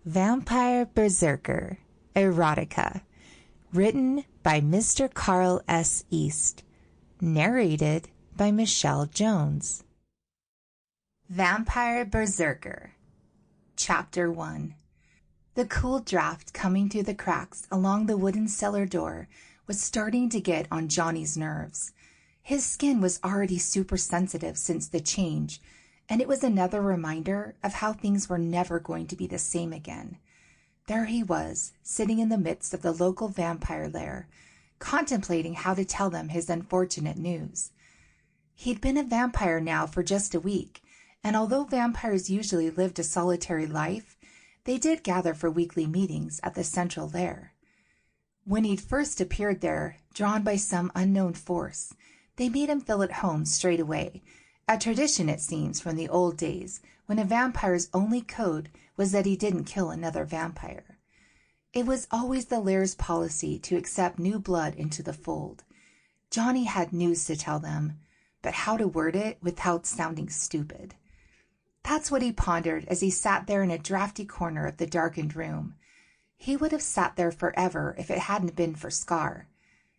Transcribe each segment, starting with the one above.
Vampire Berserker, Erotica, written by Mr. Carl S. East, narrated by Michelle Jones. Vampire Berserker, Chapter 1. The cool draft coming through the cracks along the wooden cellar door was starting to get on Johnny's nerves. His skin was already super sensitive since the change, and it was another reminder of how things were never going to be the same again. There he was, sitting in the midst of the local vampire lair, contemplating how to tell them his unfortunate news. He'd been a vampire now for just a week, and although vampires usually lived a solitary life, they did gather for weekly meetings at the central lair. When he'd first appeared there, drawn by some unknown force, they made him feel at home straight away, a tradition, it seems, from the old days, when a vampire's only code was that he didn't kill another vampire. It was always the lair's policy to accept new blood into the fold. Johnny had news to tell them, but how to word it without sounding stupid. That's what he pondered as he sat there in a drafty corner of the darkened room. He would have sat there forever if it hadn't been for Scar.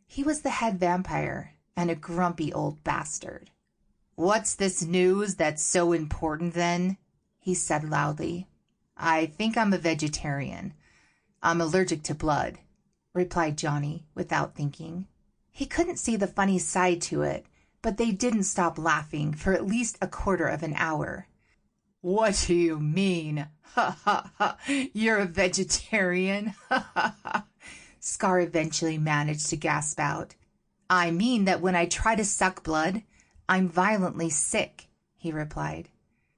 He was the head vampire, and a grumpy old bastard. "What's this news that's so important, then?" he said loudly. "I think I'm a vegetarian. I'm allergic to blood," replied Johnny, without thinking. He couldn't see the funny side to it, but they didn't stop laughing for at least a quarter of an hour. "What do you mean? Ha ha ha! You're a vegetarian? Ha ha ha!" Scar eventually managed to gasp out. "I mean that when I try to suck blood, I'm violently sick," he replied.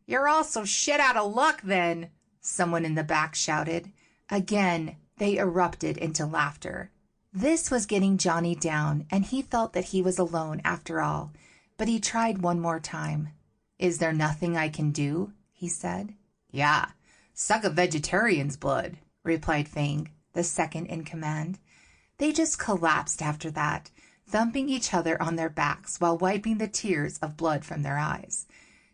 "You're all so shit out of luck, then," someone in the back shouted. Again, they erupted into laughter. This was getting Johnny down, and he felt that he was alone after all, but he tried one more time. "Is there nothing I can do?" he said. "Yeah, suck a vegetarian's blood," replied Fang, the second in command. They just collapsed after that, thumping each other on their backs while wiping the tears of blood from their eyes.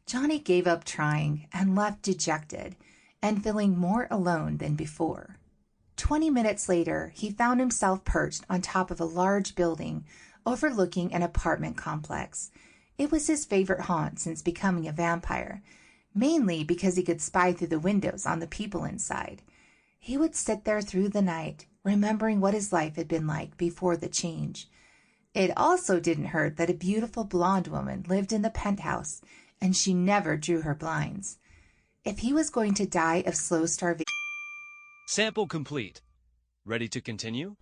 Johnny gave up trying and left dejected and feeling more alone than before. 20 minutes later, he found himself perched on top of a large building overlooking an apartment complex. It was his favorite haunt since becoming a vampire, mainly because he could spy through the windows on the people inside. He would sit there through the night, remembering what his life had been like before the change. It also didn't hurt that a beautiful blonde woman lived in the penthouse, and she never drew her blinds. If he was going to die of slow starvation... Sample complete. Ready to continue?